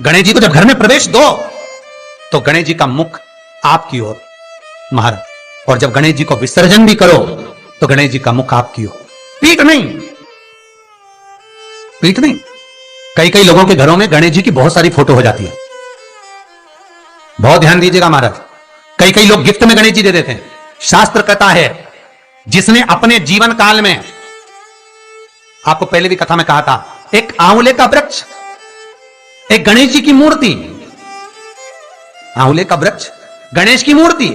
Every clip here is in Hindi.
गणेश जी को जब घर में प्रवेश दो तो गणेश जी का मुख आपकी ओर महाराज, और जब गणेश जी को विसर्जन भी करो तो गणेश जी का मुख आपकी ओर, पीठ नहीं, पीठ नहीं। कई कई लोगों के घरों में गणेश जी की बहुत सारी फोटो हो जाती है, बहुत ध्यान दीजिएगा महाराज। कई कई लोग गिफ्ट में गणेश जी दे देते हैं। शास्त्र कहता है जिसने अपने जीवन काल में, आपको पहले भी कथा में कहा था, एक आंवले का वृक्ष, एक गणेश जी की मूर्ति, आंवले का वृक्ष, गणेश की मूर्ति,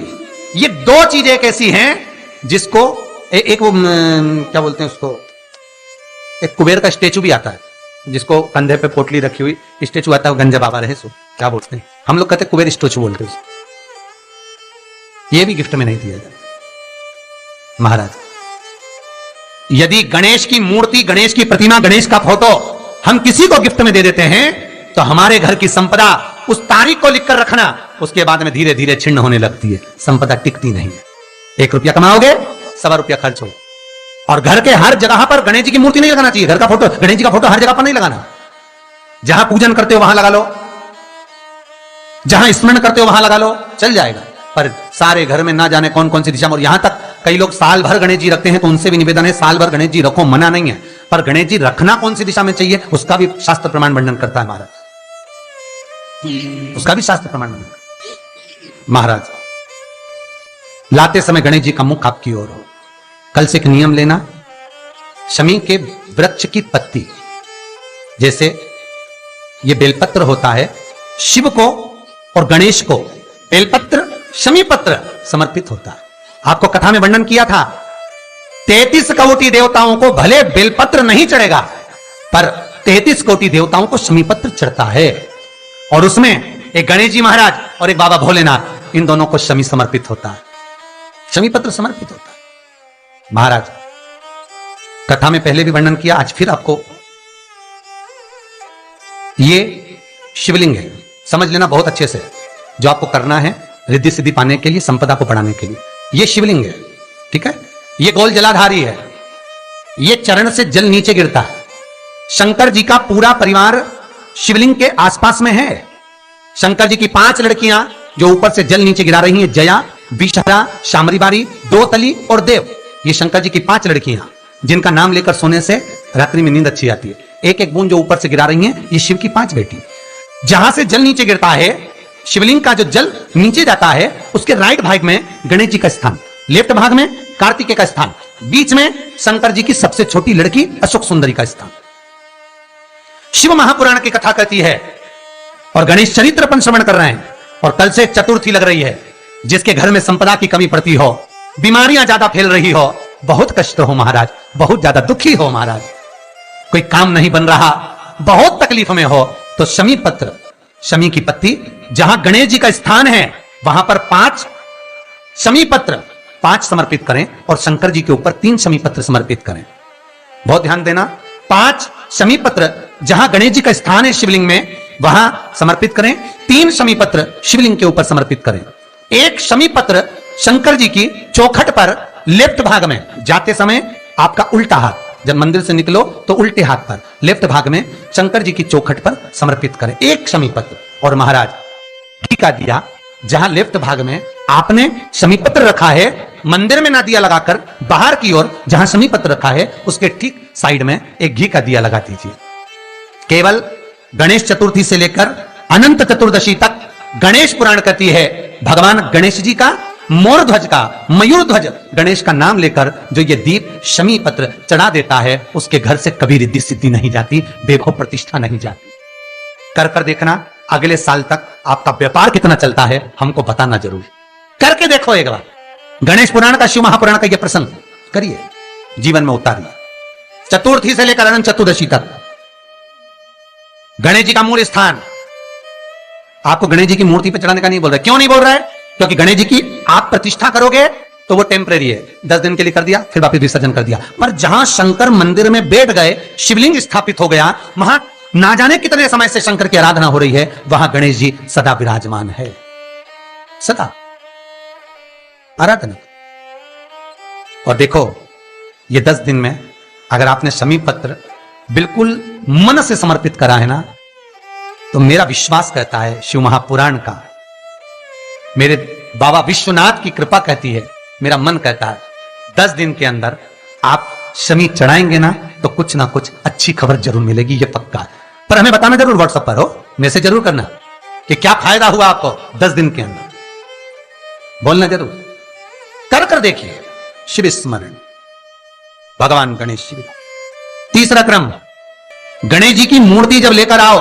ये दो चीजें एक ऐसी हैं जिसको एक वो क्या बोलते हैं उसको, एक कुबेर का स्टेचू भी आता है जिसको कंधे पे पोटली रखी हुई स्टेचू आता है, गंजा बाबा रहे सो क्या बोलते हैं, हम लोग कहते हैं कुबेर स्टेचू बोलते हैं। ये भी गिफ्ट में नहीं दिया जाता महाराज। यदि गणेश की मूर्ति, गणेश की प्रतिमा, गणेश का फोटो हम किसी को गिफ्ट में दे देते हैं तो हमारे घर की संपदा, उस तारीख को लिखकर रखना, उसके बाद में धीरे धीरे छिन्न होने लगती है, संपदा टिकती नहीं है। 1 रुपया कमाओगे, 1.25 रुपया खर्च हो। और घर के हर जगह पर गणेश जी की मूर्ति नहीं लगाना चाहिए, घर का फोटो, गणेश जी का फोटो हर जगह पर नहीं लगाना। जहां पूजन करते हो वहां लगा लो, जहां स्मरण करते हो वहां लगा लो, चल जाएगा। पर सारे घर में ना जाने कौन कौन सी दिशा में, और यहां तक कई लोग साल भर गणेश जी रखते हैं, तो उनसे भी निवेदन है साल भर गणेश जी रखो, मना नहीं है, पर गणेश जी रखना कौन सी दिशा में चाहिए उसका भी शास्त्र प्रमाण वर्णन करता है महाराज, उसका भी शास्त्र प्रमाण वर्णन। महाराज लाते समय गणेश जी का मुख आपकी ओर हो। कल से एक नियम लेना, शमी के वृक्ष की पत्ती, जैसे ये बेलपत्र होता है, शिव को और गणेश को बेलपत्र, शमी पत्र समर्पित होता है। आपको कथा में वर्णन किया था 33 कोटि देवताओं को भले बेलपत्र नहीं चढ़ेगा, पर 33 कोटि देवताओं को शमी पत्र चढ़ता है, और उसमें एक गणेश जी महाराज और एक बाबा भोलेनाथ, इन दोनों को शमी समर्पित होता है, शमी पत्र समर्पित होता है महाराज। कथा में पहले भी वर्णन किया, आज फिर आपको, ये शिवलिंग है, समझ लेना बहुत अच्छे से, जो आपको करना है रिद्धि सिद्धि पाने के लिए, संपदा को बढ़ाने के लिए। ये शिवलिंग है, ठीक है, ये गोल जलाधारी है, ये चरण से जल नीचे गिरता है। शंकर जी का पूरा परिवार शिवलिंग के आसपास में है। शंकर जी की 5 लड़कियां जो ऊपर से जल नीचे गिरा रही हैं, जया, विषहरा, शामरीबारी, दोतली और देव, ये शंकर जी की 5 लड़कियां जिनका नाम लेकर सोने से रात्रि में नींद अच्छी आती है। एक एक बूंद जो ऊपर से गिरा रही हैं, ये शिव की 5 बेटी। जहां से जल नीचे गिरता है, शिवलिंग का जो जल नीचे जाता है, उसके राइट भाग में गणेश जी का स्थान, लेफ्ट भाग में कार्तिकेय का स्थान, बीच में शंकर जी की सबसे छोटी लड़की अशोक सुंदरी का स्थान। शिव महापुराण की कथा कहती है, और गणेश चरित्र अपन श्रवण कर रहे हैं, और कल से चतुर्थी लग रही है। जिसके घर में संपदा की कमी पड़ती हो, बीमारियां ज्यादा फैल रही हो, बहुत कष्ट हो महाराज, बहुत ज्यादा दुखी हो महाराज, कोई काम नहीं बन रहा, बहुत तकलीफ में हो, तो शमी पत्र, शमी की पत्ती, जहां गणेश जी का स्थान है वहां पर 5 शमी पत्र 5 समर्पित करें, और शंकर जी के ऊपर 3 शमी पत्र समर्पित करें। बहुत ध्यान देना, 5 शमी पत्र जहां गणेश जी का स्थान है शिवलिंग में, वहां समर्पित करें, 3 शमी पत्र शिवलिंग के ऊपर समर्पित करें। 1 शमी पत्र शंकर जी की चौखट पर लेफ्ट भाग में, जाते समय आपका उल्टा हाथ, जब मंदिर से निकलो तो उल्टे हाथ पर लेफ्ट भाग में शंकर जी की चौखट पर समर्पित करें 1 शमी पत्र। और महाराज घी का दिया जहां लेफ्ट भाग में आपने शमी पत्र रखा है, मंदिर में ना दिया लगाकर बाहर की ओर जहां शमी पत्र रखा है उसके ठीक साइड में एक घी का दिया लगा दीजिए। केवल गणेश चतुर्थी से लेकर अनंत चतुर्दशी तक गणेश पुराण कहती है, भगवान गणेश जी का मोर ध्वज का, मयूर ध्वज गणेश का नाम लेकर जो ये दीप शमी पत्र चढ़ा देता है, उसके घर से कभी रिद्धि सिद्धि नहीं जाती, वैभव प्रतिष्ठा नहीं जाती। कर कर देखना, अगले साल तक आपका व्यापार कितना चलता है हमको बताना जरूर, करके देखो एक बार। गणेश पुराण का, शिव महापुराण का यह प्रसंग करिए, जीवन में उतारिए। चतुर्थी से लेकर अनंत चतुर्दशी तक गणेश जी का मूल स्थान, आपको गणेश जी की मूर्ति पर चढ़ाने का नहीं बोल रहा है। क्यों नहीं बोल रहा है? क्योंकि गणेश जी की आप प्रतिष्ठा करोगे तो वो टेम्परेरी है, 10 दिन के लिए कर दिया, फिर वापस विसर्जन कर दिया। पर जहां शंकर मंदिर में बैठ गए, शिवलिंग स्थापित हो गया, वहां ना जाने कितने समय से शंकर की आराधना हो रही है, वहां गणेश जी सदा विराजमान है, सदा आराधना। और देखो, ये 10 दिन में अगर आपने शमी पत्र बिल्कुल मन से समर्पित करा है ना, तो मेरा विश्वास कहता है, शिव महापुराण का, मेरे बाबा विश्वनाथ की कृपा कहती है, मेरा मन कहता है 10 दिन के अंदर आप शमी चढ़ाएंगे ना तो कुछ ना कुछ अच्छी खबर जरूर मिलेगी, ये पक्का है। पर हमें बताना जरूर, व्हाट्सएप पर हो, मैसेज जरूर करना कि क्या फायदा हुआ आपको 10 दिन के अंदर, बोलना जरूर, कर देखिए। शिव स्मरण, भगवान गणेश शिव। तीसरा क्रम, गणेश जी की मूर्ति जब लेकर आओ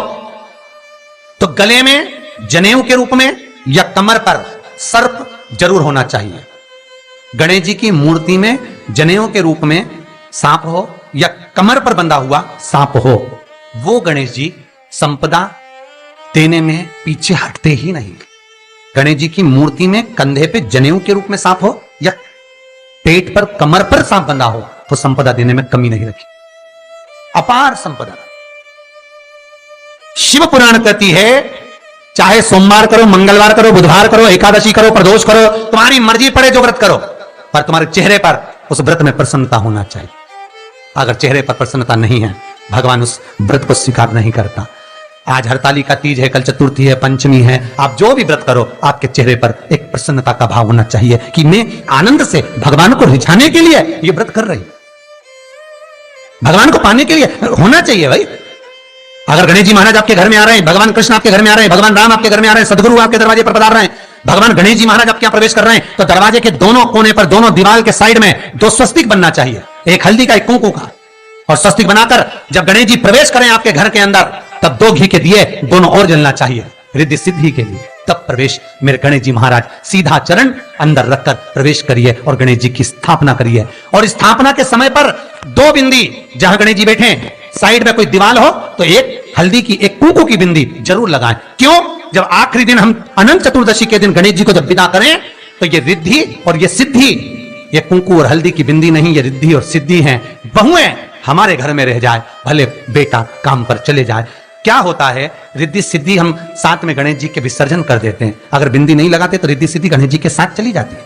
तो गले में जनेऊ के रूप में या कमर पर सर्प जरूर होना चाहिए। गणेश जी की मूर्ति में जनेऊ के रूप में सांप हो या कमर पर बंधा हुआ सांप हो, वो गणेश जी संपदा देने में पीछे हटते ही नहीं। गणेश जी की मूर्ति में कंधे पे जनेऊ के रूप में सांप हो या पेट पर कमर पर सांप बंधा हो तो संपदा देने में कमी नहीं रखी, अपार संपदा। शिव पुराण कहती है चाहे सोमवार करो, मंगलवार करो, बुधवार करो, एकादशी करो, प्रदोष करो, तुम्हारी मर्जी पड़े जो व्रत करो, पर तुम्हारे चेहरे पर उस व्रत में प्रसन्नता होना चाहिए। अगर चेहरे पर प्रसन्नता नहीं है, भगवान उस व्रत को स्वीकार नहीं करता। आज हरतालिका तीज है, कल चतुर्थी है, पंचमी है, आप जो भी व्रत करो आपके चेहरे पर एक प्रसन्नता का भाव होना चाहिए कि मैं आनंद से भगवान को रिझाने के लिए ये व्रत कर रही, भगवान को पाने के लिए होना चाहिए भाई। अगर गणेश जी महाराज आपके घर में आ रहे हैं, भगवान कृष्ण आपके घर में आ रहे हैं, भगवान राम आपके घर में आ रहे हैं, सदगुरु आपके दरवाजे पर पधार रहे हैं, भगवान गणेश जी महाराज आपके यहां प्रवेश कर रहे हैं, तो दरवाजे के दोनों कोने पर, दोनों दीवार के साइड में 2 स्वस्तिक बनना चाहिए, एक हल्दी का, एक कुंकू का, और स्वस्तिक बनाकर जब गणेश जी प्रवेश करें आपके घर के अंदर तब 2 घी के दिए दोनों ओर जलना चाहिए रिद्धि सिद्धि के लिए। तब प्रवेश मेरे गणेश जी महाराज, सीधा चरण अंदर रखकर प्रवेश करिए और गणेश जी की स्थापना करिए। और स्थापना के समय पर 2 बिंदी जहां गणेश जी बैठे साइड में कोई दीवार हो तो एक हल्दी की, एक कुंकू की बिंदी जरूर लगाएं। क्यों? जब आखिरी दिन हम अनंत चतुर्दशी के दिन गणेश जी को जब विदा करें तो ये रिद्धि और ये सिद्धि, ये कुंकू और हल्दी की बिंदी नहीं, ये रिद्धि और सिद्धि है। बहुएं हमारे घर में रह जाए, भले बेटा काम पर चले जाए। क्या होता है, रिद्धि सिद्धि हम साथ में गणेश जी के विसर्जन कर देते हैं, अगर बिंदी नहीं लगाते तो रिद्धि सिद्धि गणेश जी के साथ चली जाती है।